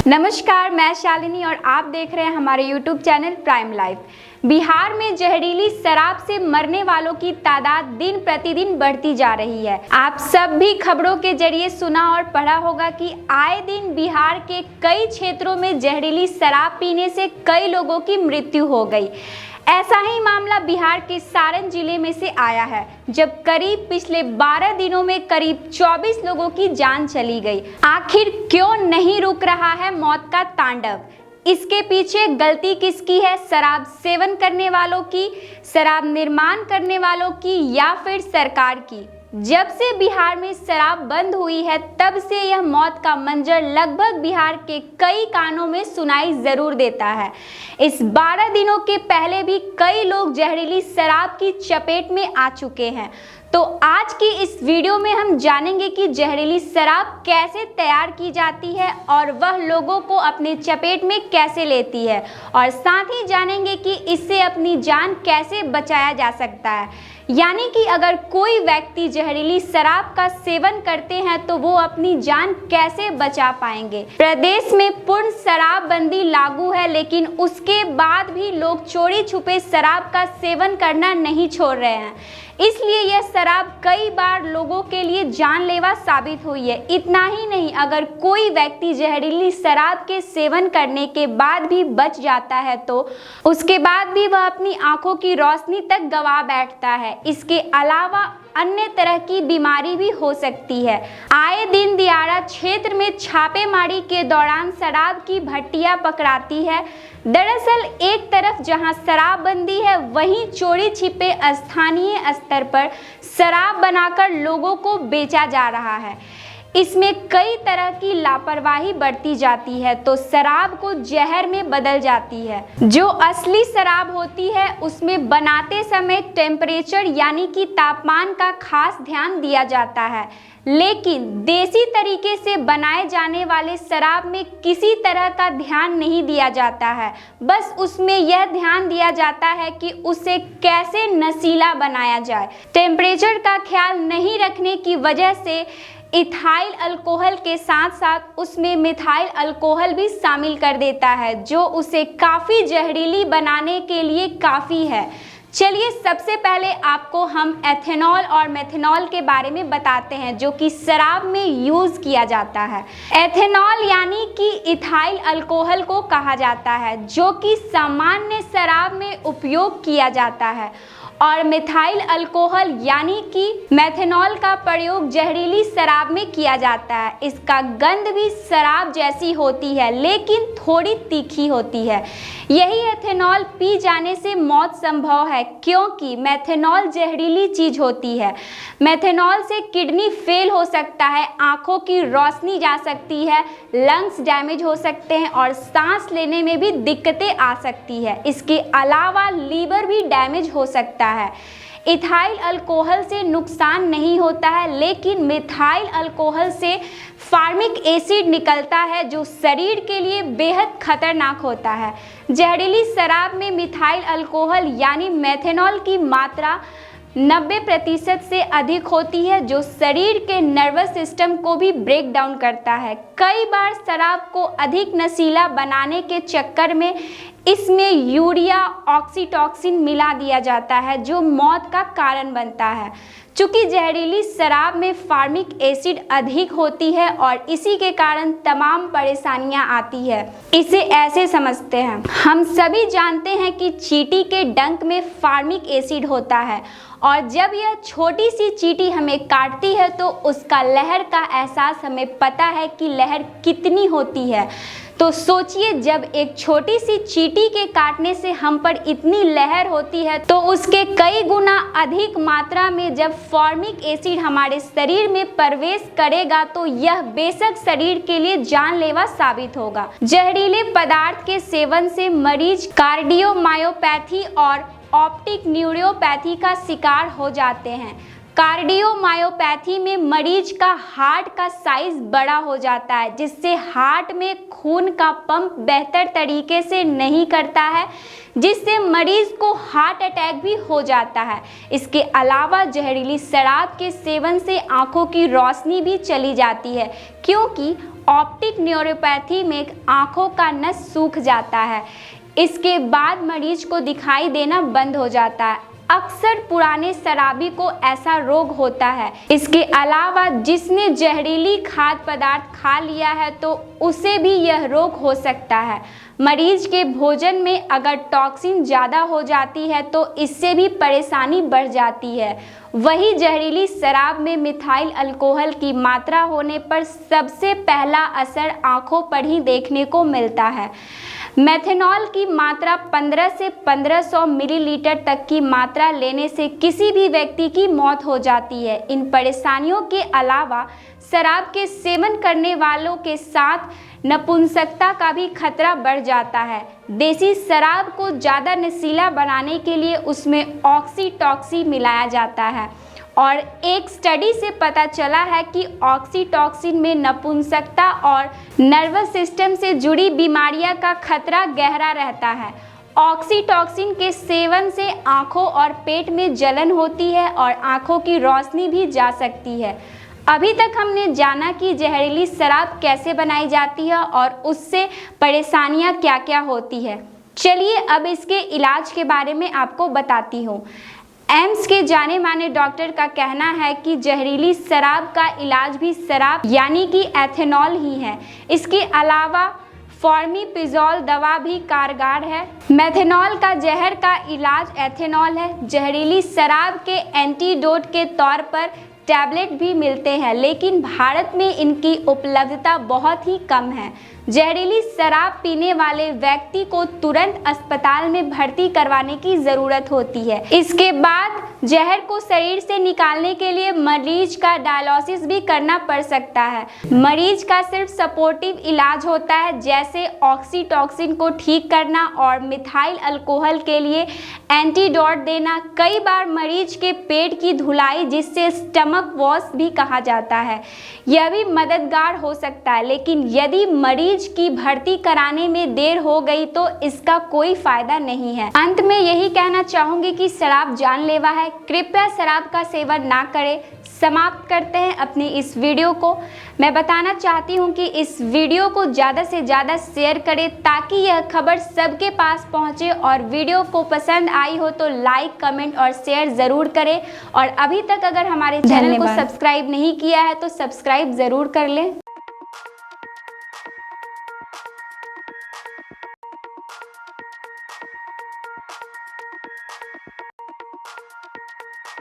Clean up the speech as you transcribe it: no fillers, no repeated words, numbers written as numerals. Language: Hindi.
नमस्कार, मैं शालिनी और आप देख रहे हैं हमारे YouTube channel prime life. Bihar में जहरीली शराब से मरने वालों की तादाद दिन प्रतिदिन बढ़ती जा रही है। आप सब भी खबरों के जरिए सुना और पढ़ा होगा कि आए दिन बिहार के कई क्षेत्रों में जहरीली शराब पीने से कई लोगों की मृत्यु हो गई। ऐसा ही मामला बिहार के सारण जिले में से आया है, जब करीब पिछले 12 दिनों में करीब 24 लोगों की जान चली गई। आखिर क्यों नहीं रुक रहा है मौत का तांडव? इसके पीछे गलती किसकी है? शराब सेवन करने वालों की, शराब निर्माण करने वालों की, या फिर सरकार की? जब से बिहार में शराब बंद हुई है तब से यह मौत का मंजर लगभग बिहार के कई कानों में सुनाई जरूर देता है। इस 12 दिनों के पहले भी कई लोग जहरीली शराब की चपेट में आ चुके हैं। तो आज की इस वीडियो में हम जानेंगे कि जहरीली शराब कैसे तैयार की जाती है और वह लोगों को अपने चपेट में कैसे लेती है, और साथ ही जानेंगे कि इससे अपनी जान कैसे बचाया जा सकता है। यानी कि अगर कोई व्यक्ति जहरीली शराब का सेवन करते हैं तो वो अपनी जान कैसे बचा पाएंगे। प्रदेश में पूर्ण शराबबंदी लागू है, लेकिन उसके बाद भी लोग चोरी छुपे शराब का सेवन करना नहीं छोड़ रहे हैं। इसलिए यह शराब कई बार लोगों के लिए जानलेवा साबित हुई है। इतना ही नहीं, अगर कोई व्यक्ति जहरीली शराब के सेवन करने के बाद भी बच जाता है तो उसके बाद भी वह अपनी आंखों की रोशनी तक गंवा बैठता है। इसके अलावा अन्य तरह की बीमारी भी हो सकती है। आए दिन दियारा क्षेत्र में छापेमारी के दौरान शराब की भट्टियां पकड़ाती है। दरअसल एक तरफ जहां शराबबंदी है, वहीं चोरी छिपे स्थानीय स्तर पर शराब बनाकर लोगों को बेचा जा रहा है। इसमें कई तरह की लापरवाही बरती जाती है तो शराब को जहर में बदल जाती है। जो असली शराब होती है उसमें बनाते समय टेम्परेचर यानी कि तापमान का खास ध्यान दिया जाता है, लेकिन देसी तरीके से बनाए जाने वाले शराब में किसी तरह का ध्यान नहीं दिया जाता है। बस उसमें यह ध्यान दिया जाता है कि उसे कैसे नशीला बनाया जाए। टेम्परेचर का ख्याल नहीं रखने की वजह से इथाइल अल्कोहल के साथ साथ उसमें मिथाइल अल्कोहल भी शामिल कर देता है, जो उसे काफ़ी जहरीली बनाने के लिए काफ़ी है। चलिए सबसे पहले आपको हम एथेनॉल और मेथनॉल के बारे में बताते हैं, जो कि शराब में यूज़ किया जाता है। एथेनॉल यानी कि इथाइल अल्कोहल को कहा जाता है, जो कि सामान्य शराब में उपयोग किया जाता है, और मिथाइल अल्कोहल यानी कि मेथनॉल का प्रयोग जहरीली शराब में किया जाता है। इसका गंध भी शराब जैसी होती है, लेकिन थोड़ी तीखी होती है। यही एथेनॉल पी जाने से मौत संभव है, क्योंकि मेथनॉल जहरीली चीज होती है। मेथनॉल से किडनी फेल हो सकता है, आंखों की रोशनी जा सकती है, लंग्स डैमेज हो सकते हैं और सांस लेने में भी दिक्कतें आ सकती है। इसके अलावा लीवर भी डैमेज हो सकता है। इथाइल अल्कोहल से नुकसान नहीं होता है, लेकिन मिथाइल अल्कोहल से फार्मिक एसिड निकलता है, जो शरीर के लिए बेहद खतरनाक होता है। जहरीली शराब में मिथाइल अल्कोहल यानी मेथनॉल की मात्रा 90% से अधिक होती है, जो शरीर के नर्वस सिस्टम को भी ब्रेक डाउन करता है। कई बार शराब को अधिक नशीला बनाने के चक्कर में इसमें यूरिया ऑक्सीटॉक्सिन मिला दिया जाता है, जो मौत का कारण बनता है। चूँकि जहरीली शराब में फार्मिक एसिड अधिक होती है और इसी के कारण तमाम परेशानियां आती है। इसे ऐसे समझते हैं, हम सभी जानते हैं कि चींटी के डंक में फार्मिक एसिड होता है, और जब यह छोटी सी चींटी हमें काटती है तो उसका लहर का एहसास हमें पता है कि लहर कितनी होती है। तो सोचिए, जब एक छोटी सी चींटी के काटने से हम पर इतनी लहर होती है, तो उसके कई गुना अधिक मात्रा में जब फॉर्मिक एसिड हमारे शरीर में प्रवेश करेगा तो यह बेशक शरीर के लिए जानलेवा साबित होगा। जहरीले पदार्थ के सेवन से मरीज कार्डियोमायोपैथी और ऑप्टिक न्यूरोपैथी का शिकार हो जाते हैं। कार्डियोमायोपैथी में मरीज का हार्ट का साइज बड़ा हो जाता है, जिससे हार्ट में खून का पंप बेहतर तरीके से नहीं करता है, जिससे मरीज को हार्ट अटैक भी हो जाता है। इसके अलावा जहरीली शराब के सेवन से आंखों की रोशनी भी चली जाती है, क्योंकि ऑप्टिक न्यूरोपैथी में आंखों का नस सूख जाता है। इसके बाद मरीज को दिखाई देना बंद हो जाता है। अक्सर पुराने शराबी को ऐसा रोग होता है। इसके अलावा जिसने जहरीली खाद्य पदार्थ खा लिया है तो उसे भी यह रोग हो सकता है। मरीज के भोजन में अगर टॉक्सिन ज़्यादा हो जाती है तो इससे भी परेशानी बढ़ जाती है। वही जहरीली शराब में मिथाइल अल्कोहल की मात्रा होने पर सबसे पहला असर आंखों पर ही देखने को मिलता है। मेथनॉल की मात्रा 15 से 1500 मिलीलीटर तक की मात्रा लेने से किसी भी व्यक्ति की मौत हो जाती है। इन परेशानियों के अलावा शराब के सेवन करने वालों के साथ नपुंसकता का भी खतरा बढ़ जाता है। देसी शराब को ज़्यादा नशीला बनाने के लिए उसमें ऑक्सीटॉक्सिन मिलाया जाता है और एक स्टडी से पता चला है कि ऑक्सीटॉक्सिन में नपुंसकता और नर्वस सिस्टम से जुड़ी बीमारियां का खतरा गहरा रहता है। ऑक्सीटॉक्सिन के सेवन से आंखों और पेट में जलन होती है और आंखों की रोशनी भी जा सकती है। अभी तक हमने जाना कि जहरीली शराब कैसे बनाई जाती है और उससे परेशानियां क्या क्या होती है। चलिए अब इसके इलाज के बारे में आपको बताती हूँ। एम्स के जाने माने डॉक्टर का कहना है कि जहरीली शराब का इलाज भी शराब यानी कि एथेनॉल ही है। इसके अलावा फॉर्मिपिज़ोल दवा भी कारगर है। मेथनॉल का जहर का इलाज एथेनॉल है। जहरीली शराब के एंटीडोट के तौर पर टैबलेट भी मिलते हैं, लेकिन भारत में इनकी उपलब्धता बहुत ही कम है। जहरीली शराब पीने वाले व्यक्ति को तुरंत अस्पताल में भर्ती करवाने की ज़रूरत होती है। इसके बाद जहर को शरीर से निकालने के लिए मरीज का डायलिसिस भी करना पड़ सकता है। मरीज का सिर्फ सपोर्टिव इलाज होता है, जैसे ऑक्सीटॉक्सिन को ठीक करना और मिथाइल अल्कोहल के लिए एंटीडोट देना। कई बार मरीज के पेट की धुलाई, जिससे स्टमक वॉश भी कहा जाता है, यह भी मददगार हो सकता है। लेकिन यदि मरीज की भर्ती कराने में देर हो गई तो इसका कोई फायदा नहीं है। अंत में यही कहना चाहूंगी कि शराब जानलेवा है, कृपया शराब का सेवन ना करें। समाप्त करते हैं अपनी इस वीडियो को। मैं बताना चाहती हूं कि इस वीडियो को ज़्यादा से ज़्यादा शेयर करें ताकि यह खबर सबके पास पहुंचे, और वीडियो को पसंद आई हो तो लाइक, कमेंट और शेयर ज़रूर करें। और अभी तक अगर हमारे चैनल को सब्सक्राइब नहीं किया है तो सब्सक्राइब ज़रूर कर लें।